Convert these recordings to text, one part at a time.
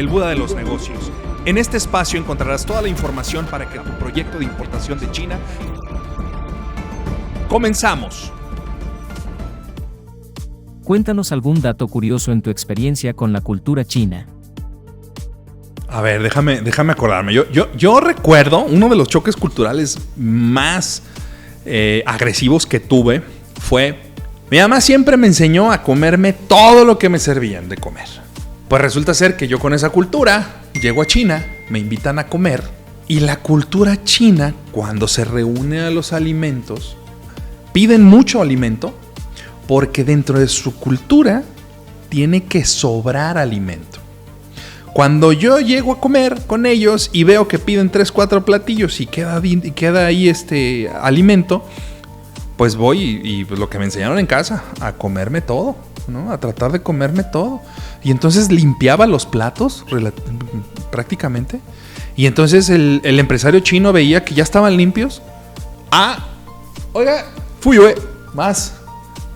el Buda de los negocios. En este espacio encontrarás toda la información para que tu proyecto de importación de China... ¡Comenzamos! Cuéntanos algún dato curioso en tu experiencia con la cultura china. A ver, déjame acordarme. Yo recuerdo uno de los choques culturales más agresivos que tuve fue... Mi mamá siempre me enseñó a comerme todo lo que me servían de comer. Pues resulta ser que yo con esa cultura llego a China, me invitan a comer y la cultura china, cuando se reúne a los alimentos, piden mucho alimento porque dentro de su cultura tiene que sobrar alimento. Cuando yo llego a comer con ellos y veo que piden 3, 4 platillos y queda ahí alimento, pues voy y pues lo que me enseñaron en casa, a comerme todo, ¿no? A tratar de comerme todo. Y entonces limpiaba los platos prácticamente. Y entonces el empresario chino veía que ya estaban limpios. Oiga, fuyue, más,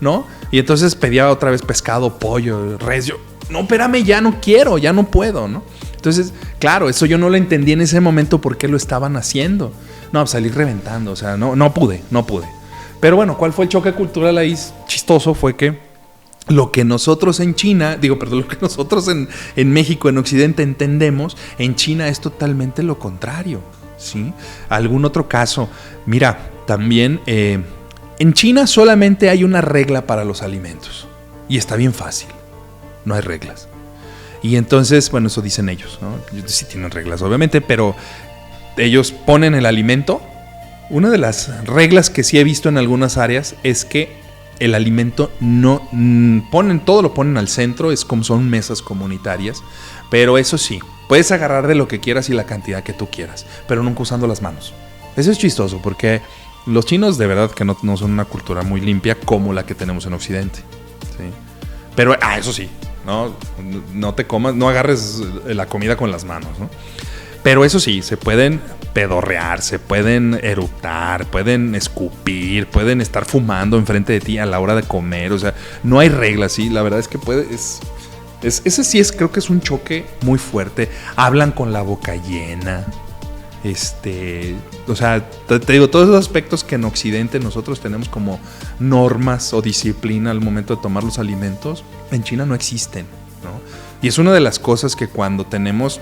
¿no? Y entonces pedía otra vez pescado, pollo, res. Yo, no, espérame, ya no quiero, ya no puedo, ¿no? Entonces, claro, eso yo no lo entendí en ese momento por qué lo estaban haciendo. No, pues salí reventando, o sea, no pude. Pero bueno, ¿cuál fue el choque cultural ahí chistoso? Fue que lo que nosotros en China, lo que nosotros en México, en Occidente entendemos, en China es totalmente lo contrario, ¿sí? Algún otro caso, mira, también en China solamente hay una regla para los alimentos y está bien fácil, no hay reglas. Y entonces, bueno, eso dicen ellos, ¿no? Sí tienen reglas, obviamente, pero ellos ponen el alimento. Una de las reglas que sí he visto en algunas áreas es que el alimento todo lo ponen al centro, es como son mesas comunitarias, pero eso sí, puedes agarrar de lo que quieras y la cantidad que tú quieras, pero nunca usando las manos. Eso es chistoso porque los chinos de verdad que no son una cultura muy limpia como la que tenemos en Occidente, ¿sí? Pero, eso sí, no agarres la comida con las manos, ¿no? Pero eso sí, se pueden pedorrear, se pueden eructar, pueden escupir, pueden estar fumando enfrente de ti a la hora de comer. O sea, no hay reglas, ¿sí? La verdad es que ese sí creo que es un choque muy fuerte. Hablan con la boca llena. O sea, te digo, todos esos aspectos que en Occidente nosotros tenemos como normas o disciplina al momento de tomar los alimentos, en China no existen, ¿no? Y es una de las cosas que cuando tenemos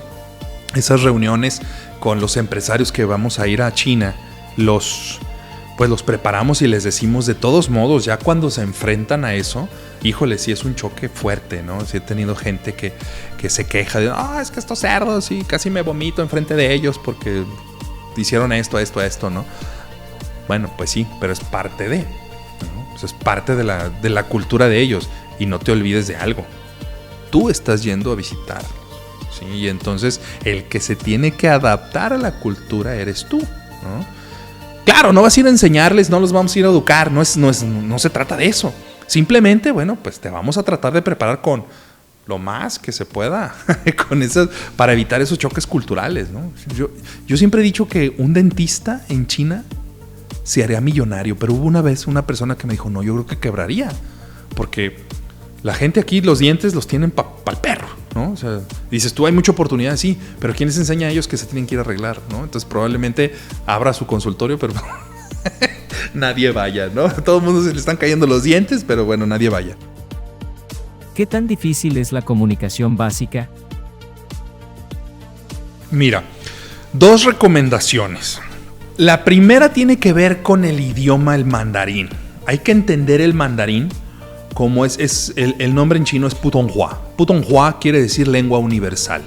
esas reuniones con los empresarios que vamos a ir a China, los preparamos y les decimos de todos modos, ya cuando se enfrentan a eso, híjole, sí es un choque fuerte, ¿no? Sí he tenido gente que se queja de, es que estos cerdos, sí, casi me vomito enfrente de ellos porque hicieron esto, ¿no? Bueno, pues sí, pero es parte de, ¿no? O sea, es parte de la cultura de ellos. Y no te olvides de algo, tú estás yendo a visitar. Sí, y entonces el que se tiene que adaptar a la cultura eres tú, ¿no? Claro, no vas a ir a enseñarles, no los vamos a ir a educar, no se trata de eso. Simplemente, bueno, pues te vamos a tratar de preparar con lo más que se pueda con esas, para evitar esos choques culturales, ¿no? Yo siempre he dicho que un dentista en China se haría millonario, pero hubo una vez una persona que me dijo, no, yo creo que quebraría, porque la gente aquí los dientes los tienen pa'l perro, ¿no? O sea, dices tú, hay mucha oportunidad, sí, pero ¿quién les enseña a ellos que se tienen que ir a arreglar, ¿no? Entonces probablemente abra su consultorio, pero nadie vaya, ¿no? A todo el mundo se le están cayendo los dientes, pero bueno, nadie vaya. ¿Qué tan difícil es la comunicación básica? Mira, 2 recomendaciones. La primera tiene que ver con el idioma, el mandarín. Hay que entender el mandarín. Como el nombre en chino es Putonghua. Putonghua quiere decir lengua universal.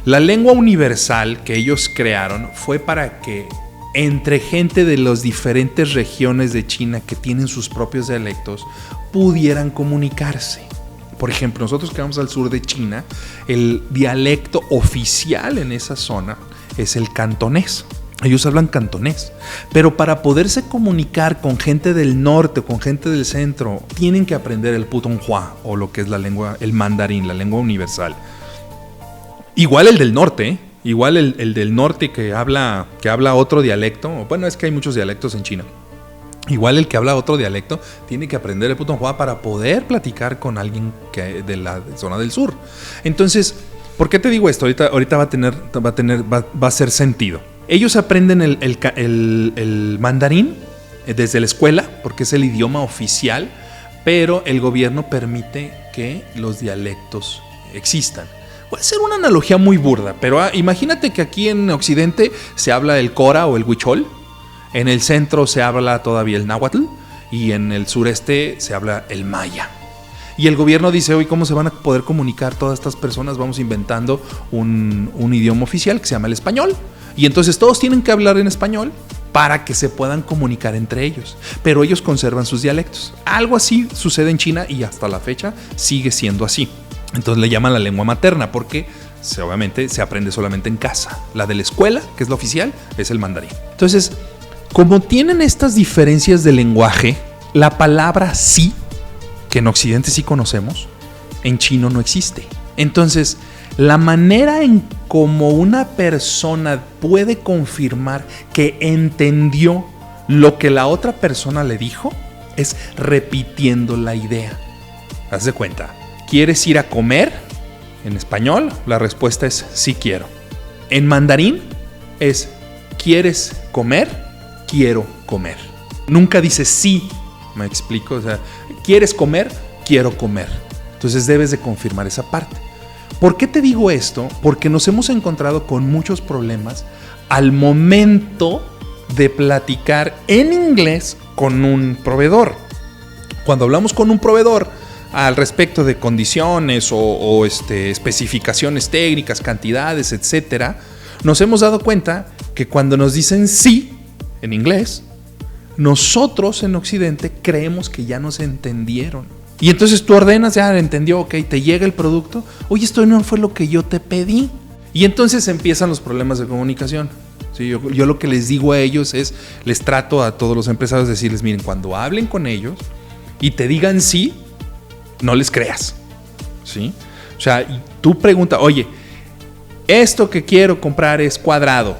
La lengua universal que ellos crearon fue para que entre gente de las diferentes regiones de China que tienen sus propios dialectos pudieran comunicarse. Por ejemplo, nosotros que vamos al sur de China, el dialecto oficial en esa zona es el cantonés. Ellos hablan cantonés, pero para poderse comunicar con gente del norte o con gente del centro, tienen que aprender el Putonghua, o lo que es la lengua, el mandarín, la lengua universal. Igual el del norte, ¿eh? Igual el del norte que habla otro dialecto. Bueno, es que hay muchos dialectos en China. Igual el que habla otro dialecto tiene que aprender el Putonghua para poder platicar con alguien de la zona del sur. Entonces, ¿Por qué te digo esto? Ahorita va a hacer sentido. Ellos aprenden el mandarín desde la escuela, porque es el idioma oficial, pero el gobierno permite que los dialectos existan. Voy a hacer una analogía muy burda, pero imagínate que aquí en Occidente se habla el cora o el huichol, en el centro se habla todavía el náhuatl y en el sureste se habla el maya. Y el gobierno dice, oye, ¿cómo se van a poder comunicar todas estas personas? Vamos inventando un idioma oficial que se llama el español. Y entonces todos tienen que hablar en español para que se puedan comunicar entre ellos. Pero ellos conservan sus dialectos. Algo así sucede en China y hasta la fecha sigue siendo así. Entonces le llaman la lengua materna porque obviamente se aprende solamente en casa. La de la escuela, que es la oficial, es el mandarín. Entonces, como tienen estas diferencias de lenguaje, la palabra sí, que en Occidente sí conocemos, en chino no existe. Entonces, la manera en cómo una persona puede confirmar que entendió lo que la otra persona le dijo es repitiendo la idea. Haz de cuenta, ¿quieres ir a comer? En español, la respuesta es sí quiero. En mandarín es ¿quieres comer? Quiero comer. Nunca dice sí, me explico, o sea, ¿quieres comer? Quiero comer. Entonces debes de confirmar esa parte. ¿Por qué te digo esto? Porque nos hemos encontrado con muchos problemas al momento de platicar en inglés con un proveedor. Cuando hablamos con un proveedor al respecto de condiciones o especificaciones técnicas, cantidades, etcétera, nos hemos dado cuenta que cuando nos dicen sí en inglés, nosotros en Occidente creemos que ya nos entendieron. Y entonces tú ordenas, ya entendió, ok, te llega el producto. Oye, esto no fue lo que yo te pedí. Y entonces empiezan los problemas de comunicación. Sí, yo lo que les digo a ellos es, les trato a todos los empresarios de decirles, miren, cuando hablen con ellos y te digan sí, no les creas. ¿Sí? O sea, tú pregunta, oye, esto que quiero comprar es cuadrado.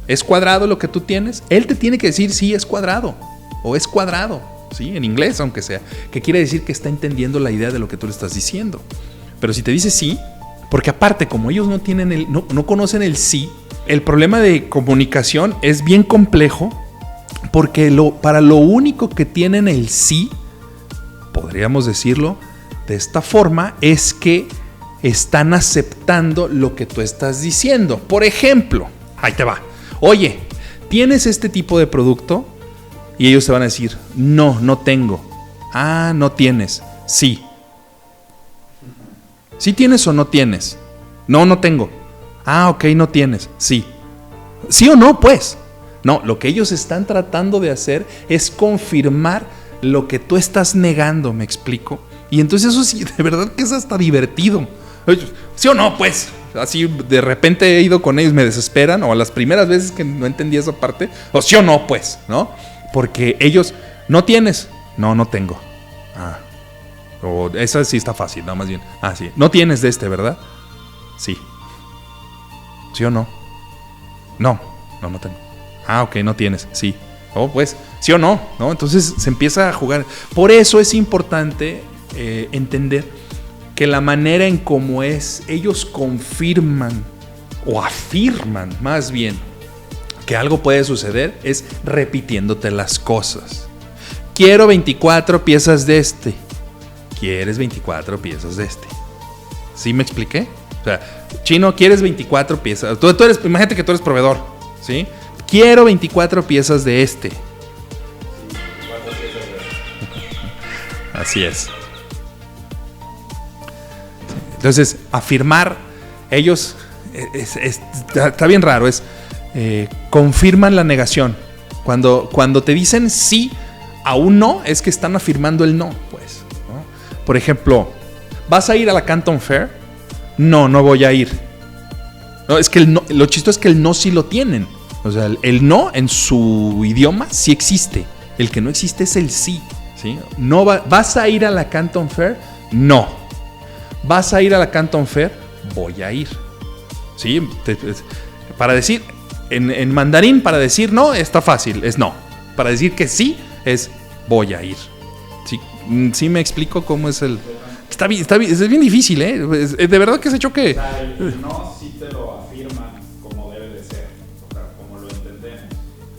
¿Es cuadrado lo que tú tienes? Él te tiene que decir sí, es cuadrado o es cuadrado, ¿sí? En inglés, aunque sea, que quiere decir que está entendiendo la idea de lo que tú le estás diciendo. Pero si te dice sí, porque aparte, como ellos no conocen el sí, el problema de comunicación es bien complejo, porque para lo único que tienen el sí, podríamos decirlo de esta forma, es que están aceptando lo que tú estás diciendo. Por ejemplo, ahí te va. Oye, ¿tienes este tipo de producto? Y ellos te van a decir, no, no tengo. Ah, no tienes. Sí. ¿Sí tienes o no tienes? No, no tengo. Ah, ok, no tienes. Sí. ¿Sí o no, pues? No, lo que ellos están tratando de hacer es confirmar lo que tú estás negando, ¿me explico? Y entonces eso sí, de verdad que es hasta divertido. ¿Sí o no, pues? Así de repente he ido con ellos, me desesperan, o a las primeras veces que no entendí esa parte, o sí o no, pues, ¿no? Porque ellos, ¿no tienes? No, no tengo. Ah. O esa sí está fácil, no, más bien. Ah, sí. ¿No tienes de este, verdad? Sí. ¿Sí o no? No, no tengo. Ah, ok, no tienes, sí. Oh, pues, ¿sí o no? ¿No? Entonces se empieza a jugar. Por eso es importante entender que la manera en cómo ellos confirman o afirman más bien que algo puede suceder es repitiéndote las cosas. Quiero 24 piezas de este. ¿Quieres 24 piezas de este? ¿Sí me expliqué? O sea, chino, ¿quieres 24 piezas? Tú eres, imagínate que tú eres proveedor, ¿sí? Quiero 24 piezas de este. Así es. Entonces, afirmar, ellos, está bien raro, confirman la negación. Cuando te dicen sí a un no, es que están afirmando el no, pues, ¿no? Por ejemplo, ¿vas a ir a la Canton Fair? No, no voy a ir. No, es que el no, lo chistoso es que el no sí lo tienen. O sea, el no en su idioma sí existe. El que no existe es el sí, ¿sí? No ¿vas a ir a la Canton Fair? No. ¿Vas a ir a la Canton Fair? Voy a ir. ¿Sí? Para decir, en mandarín, para decir no, está fácil, es no. Para decir que sí, es voy a ir. ¿Sí? ¿Sí me explico cómo es el...? es bien difícil, ¿eh? De verdad que ese choque... O sea, el no sí te lo afirman como debe de ser, o sea, como lo entendemos,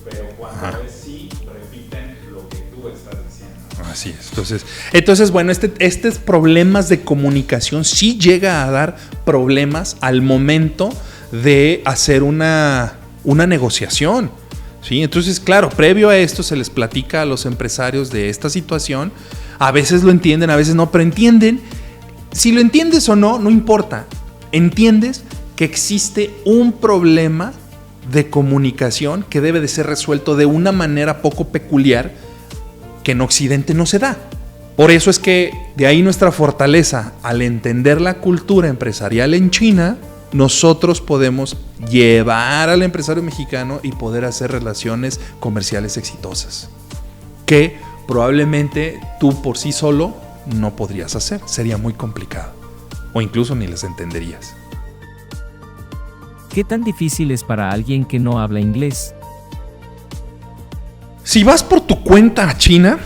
pero cuando es sí, repiten lo que tú estás diciendo. Así es. Entonces bueno, estos problemas de comunicación sí llega a dar problemas al momento de hacer una negociación. ¿Sí? Entonces, claro, previo a esto se les platica a los empresarios de esta situación. A veces lo entienden, a veces no, pero entienden. Si lo entiendes o no, no importa. Entiendes que existe un problema de comunicación que debe de ser resuelto de una manera poco peculiar que en Occidente no se da. Por eso es que de ahí nuestra fortaleza al entender la cultura empresarial en China. Nosotros podemos llevar al empresario mexicano y poder hacer relaciones comerciales exitosas que probablemente tú por sí solo no podrías hacer, sería muy complicado o incluso ni les entenderías. ¿Qué tan difícil es para alguien que no habla inglés? Si vas por tu cuenta a China,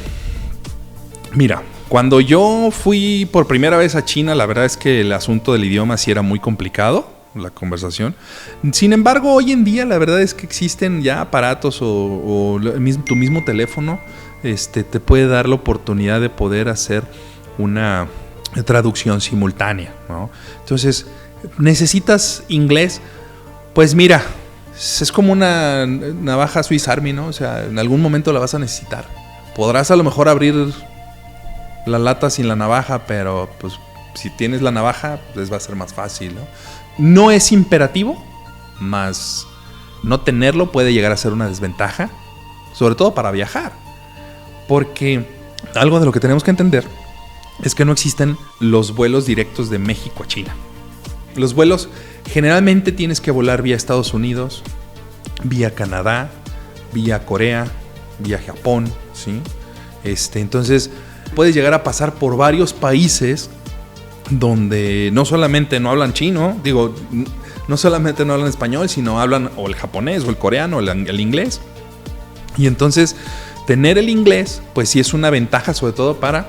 mira, cuando yo fui por primera vez a China, la verdad es que el asunto del idioma sí era muy complicado, la conversación. Sin embargo, hoy en día la verdad es que existen ya aparatos o tu mismo teléfono te puede dar la oportunidad de poder hacer una traducción simultánea, ¿no? Entonces, ¿necesitas inglés? Pues mira, es como una navaja Swiss Army, ¿no? O sea, en algún momento la vas a necesitar. Podrás a lo mejor abrir la lata sin la navaja, pero pues si tienes la navaja, pues va a ser más fácil, ¿no? No es imperativo, más no tenerlo puede llegar a ser una desventaja, sobre todo para viajar. Porque algo de lo que tenemos que entender es que no existen los vuelos directos de México a China. Los vuelos generalmente tienes que volar vía Estados Unidos, vía Canadá, vía Corea, vía Japón, ¿sí? Entonces puedes llegar a pasar por varios países donde no solamente no hablan chino, no solamente no hablan español, sino hablan o el japonés o el coreano o el inglés. Y entonces tener el inglés, pues sí es una ventaja, sobre todo para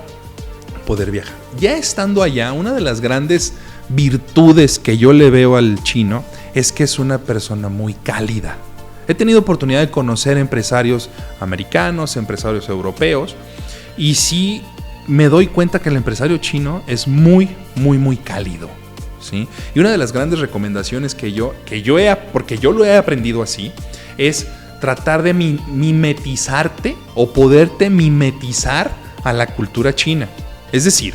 poder viajar. Ya estando allá, una de las grandes virtudes que yo le veo al chino es que es una persona muy cálida. He tenido oportunidad de conocer empresarios americanos, empresarios europeos, y sí me doy cuenta que el empresario chino es muy, muy, muy cálido, ¿sí? Y una de las grandes recomendaciones porque yo lo he aprendido así, es tratar de mimetizarte o poderte mimetizar a la cultura china. Es decir,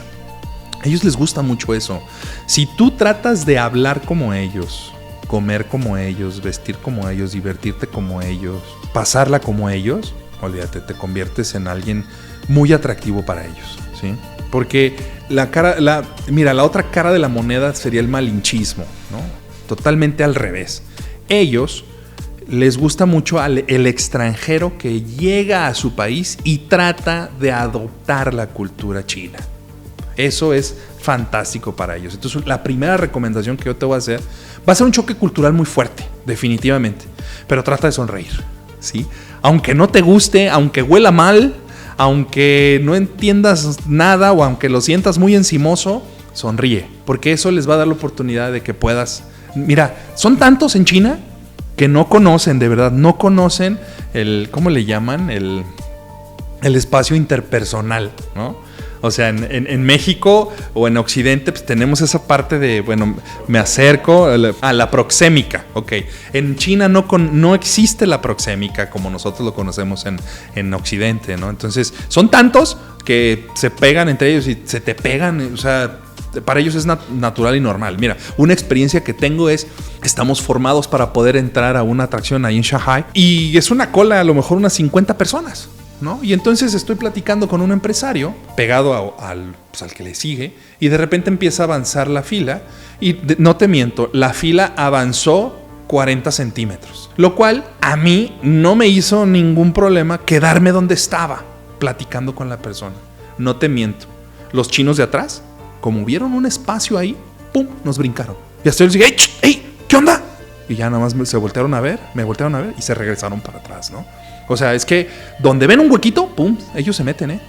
a ellos les gusta mucho eso. Si tú tratas de hablar como ellos, comer como ellos, vestir como ellos, divertirte como ellos, pasarla como ellos, olvídate, te conviertes en alguien muy atractivo para ellos, ¿sí? Porque la otra cara de la moneda sería el malinchismo, ¿no? Totalmente al revés. Ellos les gusta mucho el extranjero que llega a su país y trata de adoptar la cultura china. Eso es fantástico para ellos. Entonces, la primera recomendación que yo te voy a hacer va a ser un choque cultural muy fuerte, definitivamente. Pero trata de sonreír, ¿sí? Aunque no te guste, aunque huela mal, aunque no entiendas nada o aunque lo sientas muy encimoso, sonríe. Porque eso les va a dar la oportunidad de que puedas... Mira, son tantos en China que no conocen, de verdad, no conocen ¿cómo le llaman? El espacio interpersonal, ¿no? O sea, en México o en Occidente pues tenemos esa parte de, bueno, me acerco a la proxémica, ok. En China no existe la proxémica como nosotros lo conocemos en Occidente, ¿no? Entonces, son tantos que se pegan entre ellos y se te pegan, o sea, para ellos es natural y normal. Mira, una experiencia que tengo estamos formados para poder entrar a una atracción ahí en Shanghai y es una cola a lo mejor unas 50 personas, ¿no? Y entonces estoy platicando con un empresario pegado al que le sigue y de repente empieza a avanzar la fila y no te miento, la fila avanzó 40 centímetros, lo cual a mí no me hizo ningún problema quedarme donde estaba platicando con la persona. No te miento, los chinos de atrás, como vieron un espacio ahí, ¡pum!, nos brincaron. Y hasta yo les dije, ¡Ey! ¿Qué onda? Y ya nada más me voltearon a ver y se regresaron para atrás, ¿no? O sea, es que donde ven un huequito, ¡pum!, ellos se meten, ¿eh?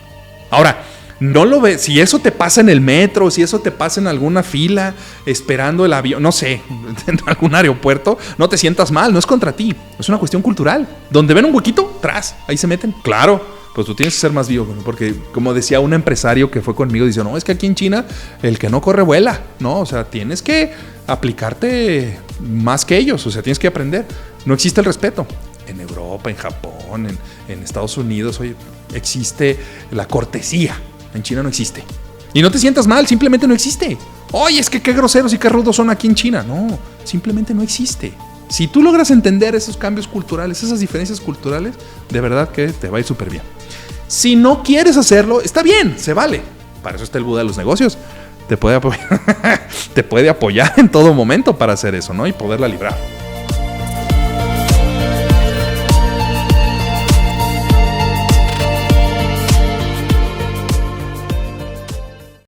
Ahora, No lo ves. Si eso te pasa en el metro, si eso te pasa en alguna fila, esperando el avión, no sé, en algún aeropuerto, no te sientas mal, no es contra ti. Es una cuestión cultural. Donde ven un huequito, tras, ahí se meten. Claro, pues tú tienes que ser más vivo, ¿no? Porque como decía un empresario que fue conmigo, dice, no, es que aquí en China el que no corre vuela, ¿no? O sea, tienes que aplicarte más que ellos, o sea, tienes que aprender. No existe el respeto. En Europa, en Japón, en Estados Unidos, oye, existe la cortesía. En China no existe. Y no te sientas mal, simplemente no existe. Oye, es que qué groseros y qué rudos son aquí en China. No, simplemente no existe. Si tú logras entender esos cambios culturales, esas diferencias culturales, de verdad que te va a ir súper bien. Si no quieres hacerlo, está bien, se vale. Para eso está el Buda de los negocios. Te puede apoyar, te puede apoyar en todo momento para hacer eso, ¿no? Y poderla librar.